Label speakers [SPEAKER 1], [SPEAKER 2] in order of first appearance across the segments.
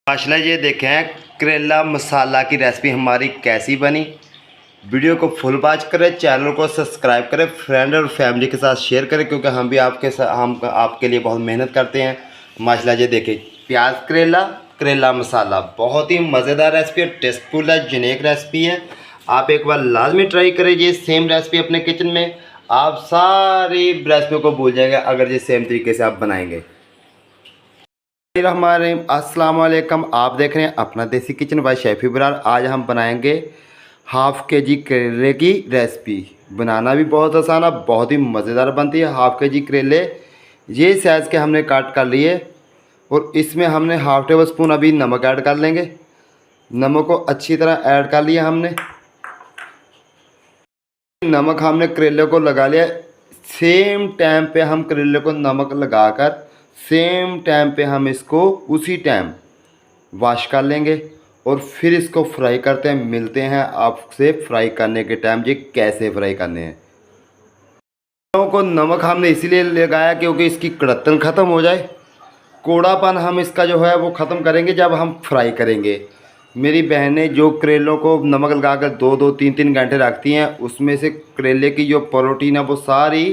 [SPEAKER 1] माशाल्लाह ये देखें करेला मसाला की रेसिपी हमारी कैसी बनी। वीडियो को फुल वॉच करें, चैनल को सब्सक्राइब करें, फ्रेंड और फैमिली के साथ शेयर करें क्योंकि हम भी आपके लिए बहुत मेहनत करते हैं। माशाल्लाह ये देखें प्याज करेला मसाला बहुत ही मज़ेदार रेसिपी है, टेस्टफुल है, यूनिक रेसिपी है। आप एक बार लाजमी ट्राई करें ये सेम रेसिपी अपने किचन में। आप सारी रेसिपियों को भूल जाएंगे अगर ये सेम तरीके से आप बनाएंगे। हमारे अस्सलाम वालेकुम, आप देख रहे हैं अपना देसी किचन बाय शेफ़ इब्रार। आज हम बनाएंगे हाफ़ के जी करेले की रेसिपी। बनाना भी बहुत आसान है, बहुत ही मज़ेदार बनती है। हाफ़ के जी करेले ये साइज़ के हमने काट कर लिए और इसमें हमने हाफ़ टेबल स्पून अभी नमक ऐड कर लेंगे। नमक को अच्छी तरह ऐड कर लिया हमने। नमक हमने करेले को लगा लिया। सेम टाइम पे हम करेले को नमक लगाकर सेम टाइम पे हम इसको उसी टाइम वॉश कर लेंगे और फिर इसको फ्राई करते हैं। मिलते हैं आपसे फ्राई करने के टाइम ये कैसे फ्राई करने हैं। को नमक हमने इसीलिए लगाया क्योंकि इसकी कड़तन ख़त्म हो जाए, कौड़ापन हम इसका जो है वो ख़त्म करेंगे जब हम फ्राई करेंगे। मेरी बहनें जो करेलों को नमक लगाकर 2-2 3-3 घंटे रखती हैं, उसमें से करेले की जो प्रोटीन है वो सारी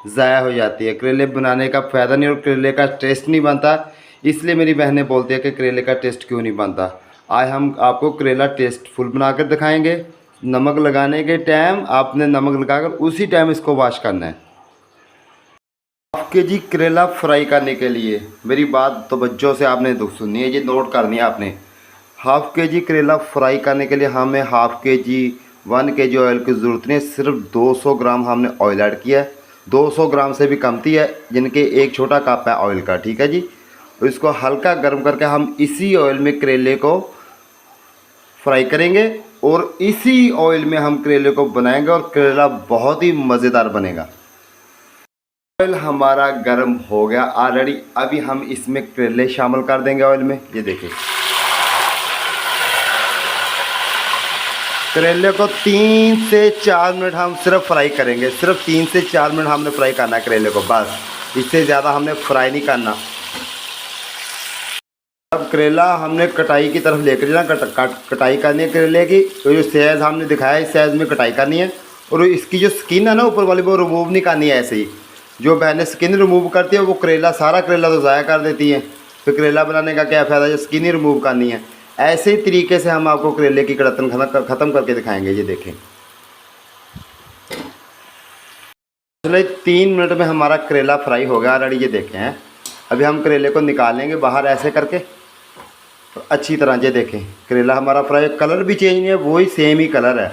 [SPEAKER 1] ज़ाया हो जाती है। करेले बनाने का फ़ायदा नहीं और करेले का टेस्ट नहीं बनता। इसलिए मेरी बहनें बोलती है कि करेले का टेस्ट क्यों नहीं बनता। आज हम आपको करेला टेस्टफुल बनाकर दिखाएंगे। नमक लगाने के टाइम आपने नमक लगाकर उसी टाइम इसको वॉश करना है। हाफ़ के जी करेला फ्राई करने के लिए मेरी बात तवज्जो से आपने सुननी है, ये नोट करनी है आपने। हाफ़ के जी करेला फ्राई करने के लिए हमें हाफ़ के जी 1 kg ऑयल की ज़रूरत नहीं, सिर्फ 200 ग्राम हमने ऑयल ऐड किया है। 200 ग्राम से भी कमती है जिनके एक छोटा कप है ऑयल का, ठीक है जी। इसको हल्का गर्म करके हम इसी ऑयल में करेले को फ्राई करेंगे और इसी ऑयल में हम करेले को बनाएंगे और करेला बहुत ही मज़ेदार बनेगा। ऑयल हमारा गर्म हो गया ऑलरेडी। अभी हम इसमें करेले शामिल कर देंगे ऑयल में। ये देखिए करेले को 3 से 4 मिनट हम सिर्फ फ्राई करेंगे। सिर्फ 3 से 4 मिनट हमने फ्राई करना है करेले को, बस। इससे ज़्यादा हमने फ्राई नहीं करना। अब करेला हमने कटाई की तरफ लेकर जाना। कटाई करनी है करेले की, तो जो साइज़ हमने दिखाया इस साइज़ में कटाई करनी है। और इसकी जो स्किन है ना ऊपर वाली, वो रिमूव नहीं करनी है। ऐसे ही जो बहनें स्किन रिमूव करती है वो करेला सारा करेला तो ज़ाया कर देती हैं। फिर करेला बनाने का क्या फ़ायदा, जो स्किन ही रिमूव करनी है। ऐसे ही तरीके से हम आपको करेले की कड़तन ख़त्म करके दिखाएंगे। ये देखें चलिए 3 मिनट में हमारा करेला फ्राई हो गया ऑलरेडी। ये देखें हैं। अभी हम करेले को निकालेंगे बाहर ऐसे करके, तो अच्छी तरह ये देखें करेला हमारा फ्राई। कलर भी चेंज नहीं है, वही सेम ही कलर है।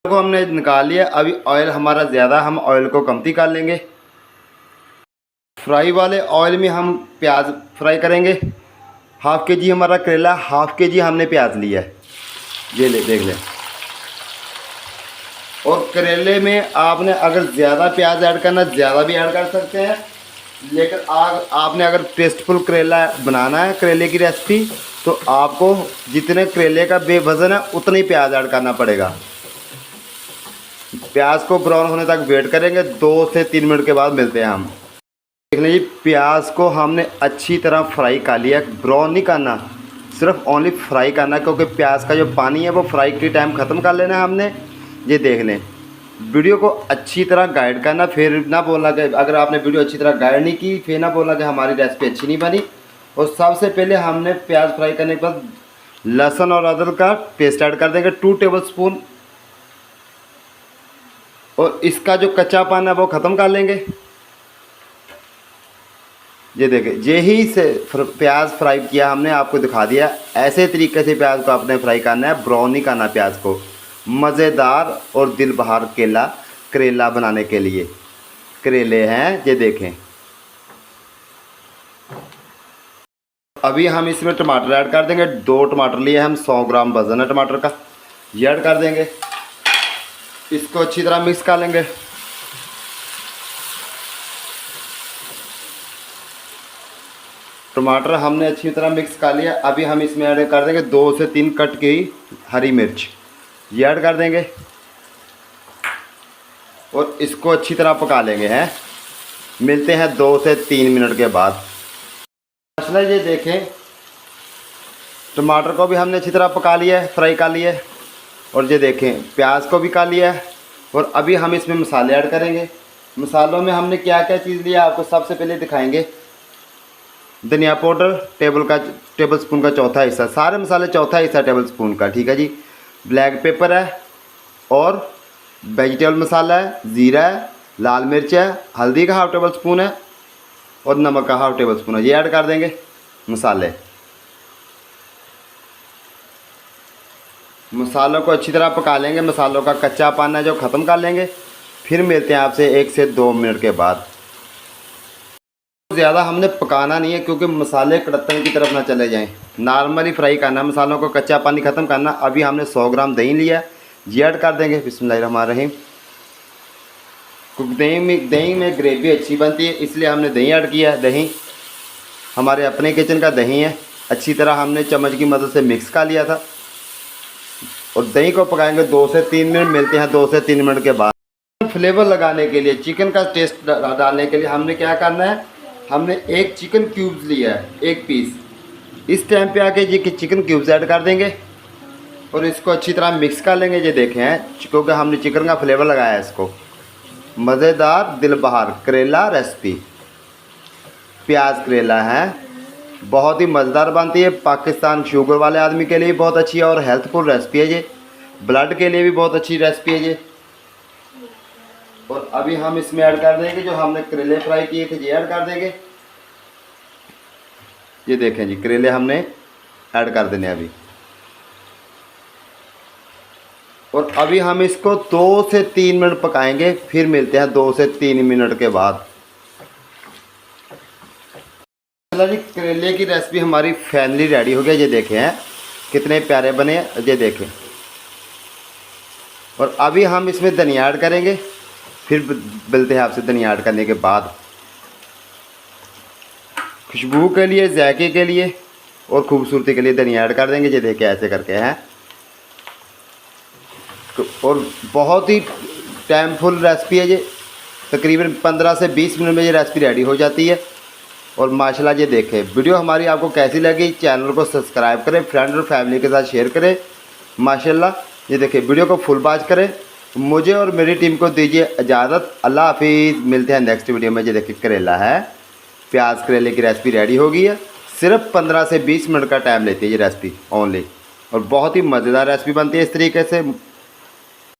[SPEAKER 1] को हमने निकाल लिया। अभी ऑयल हमारा ज़्यादा, हम ऑयल को कमती कर लेंगे। फ्राई वाले ऑयल में हम प्याज फ्राई करेंगे। हाफ़ के जी हमारा करेला, हाफ़ के जी हमने प्याज लिया है। ये ले देख लें। और करेले में आपने अगर ज़्यादा प्याज ऐड करना ज़्यादा भी ऐड कर सकते हैं, लेकिन आपने अगर टेस्टफुल करेला बनाना है करेले की रेसिपी, तो आपको जितने करेले का बेवज़न है उतना ही प्याज ऐड करना पड़ेगा। प्याज को ब्राउन होने तक वेट करेंगे। 2 से 3 मिनट के बाद मिलते हैं हम। देख लीजिए प्याज को हमने अच्छी तरह फ्राई कर लिया। ब्राउन नहीं करना, सिर्फ ओनली फ्राई करना, क्योंकि प्याज का जो पानी है वो फ्राई के टाइम ख़त्म कर लेना है हमने। ये देख लें। वीडियो को अच्छी तरह गाइड करना, फिर ना बोलना कि अगर आपने वीडियो अच्छी तरह गाइड नहीं की फिर ना बोलना कि हमारी रेसिपी अच्छी नहीं बनी। और सबसे पहले हमने प्याज फ्राई करने के बाद लहसुन और अदरक का पेस्ट ऐड कर देंगे 2 टेबल स्पून। और इसका जो कच्चापन है वो ख़त्म कर लेंगे। ये देखिए यही से प्याज फ्राई किया हमने, आपको दिखा दिया। ऐसे तरीके से प्याज को आपने फ्राई करना है, ब्राउन नहीं करना प्याज को। मज़ेदार और दिल बहार करेला बनाने के लिए करेले हैं। ये देखें। अभी हम इसमें टमाटर ऐड कर देंगे। 2 टमाटर लिए हम, 100 ग्राम वज़न है टमाटर का। ये ऐड कर देंगे। इसको अच्छी तरह मिक्स कर लेंगे। टमाटर हमने अच्छी तरह मिक्स कर लिया। अभी हम इसमें ऐड कर देंगे 2 से 3 कट की हरी मिर्च। ये ऐड कर देंगे और इसको अच्छी तरह पका लेंगे हैं। मिलते हैं 2 से 3 मिनट के बाद। मसाला ये देखें टमाटर को भी हमने अच्छी तरह पका लिया है, फ्राई कर लिया है। और ये देखें प्याज को भी कर लिया है। और अभी हम इसमें मसाले ऐड करेंगे। मसालों में हमने क्या क्या चीज़ लिया आपको सबसे पहले दिखाएंगे। धनिया पाउडर टेबल स्पून का चौथा हिस्सा, सारे मसाले चौथा हिस्सा टेबल स्पून का, ठीक है जी। ब्लैक पेपर है और वेजिटेबल मसाला है, ज़ीरा है, लाल मिर्च है, हल्दी का हाफ टेबल स्पून है और नमक का हाफ टेबल स्पून है। ये ऐड कर देंगे मसाले। मसालों को अच्छी तरह पका लेंगे, मसालों का कच्चा पाना जो ख़त्म कर लेंगे। फिर मिलते हैं आपसे 1 से 2 मिनट के बाद। ज़्यादा हमने पकाना नहीं है क्योंकि मसाले कड़तन की तरफ ना चले जाएं। नॉर्मली फ्राई करना, मसालों को कच्चा पानी ख़त्म करना। अभी हमने 100 ग्राम दही लिया, ये ऐड कर देंगे। बिस्मिल्लाहिर्रहमानिर्रहीम। दही में ग्रेवी अच्छी बनती है इसलिए हमने दही ऐड किया है। दही हमारे अपने किचन का दही है, अच्छी तरह हमने चम्मच की मदद से मिक्स कर लिया था। और दही को पकाएंगे 2 से 3 मिनट। मिलते हैं 2 से 3 मिनट के बाद। फ्लेवर लगाने के लिए, चिकन का टेस्ट डालने के लिए हमने क्या करना है, हमने एक चिकन क्यूब्स लिया है, 1 पीस। इस टाइम पे आके ये चिकन क्यूब्स ऐड कर देंगे और इसको अच्छी तरह मिक्स कर लेंगे। ये देखें हैं क्योंकि हमने चिकन का फ्लेवर लगाया है इसको। मज़ेदार दिल बहार करेला रेसिपी, प्याज करेला है, बहुत ही मज़ेदार बनती है। पाकिस्तान शुगर वाले आदमी के लिए बहुत अच्छी है और हेल्थफुल रेसिपी है ये। ब्लड के लिए भी बहुत अच्छी रेसिपी है ये। और अभी हम इसमें ऐड कर देंगे जो हमने करेले फ्राई किए थे, ये ऐड कर देंगे। ये देखें जी करेले हमने ऐड कर देने अभी। और अभी हम इसको 2 से 3 मिनट पकाएंगे। फिर मिलते हैं 2 से 3 मिनट के बाद। चलो जी करेले की रेसिपी हमारी फाइनली रेडी हो गया। ये देखें हैं कितने प्यारे बने हैं, ये देखें। और अभी हम इसमें धनिया ऐड करेंगे। फिर मिलते हैं आपसे धनिया ऐड करने के बाद। खुशबू के लिए, जायके के लिए और खूबसूरती के लिए धनिया ऐड कर देंगे। ये देखें ऐसे करके हैं। और बहुत ही टाइमफुल रेसिपी है ये। तकरीबन 15 से 20 मिनट में ये रेसिपी रेडी हो जाती है। और माशाल्लाह ये देखें वीडियो हमारी आपको कैसी लगी, चैनल को सब्सक्राइब करें, फ्रेंड और फैमिली के साथ शेयर करें। माशाल्लाह ये देखें वीडियो को फुल वॉच करें। मुझे और मेरी टीम को दीजिए इजाज़त। अल्लाह हाफिज़। मिलते हैं नेक्स्ट वीडियो में। ये देखिए करेला है, प्याज करेले की रेसिपी रेडी हो गई है। सिर्फ 15 से 20 मिनट का टाइम लेती है ये रेसिपी ओनली। और बहुत ही मज़ेदार रेसिपी बनती है इस तरीके से।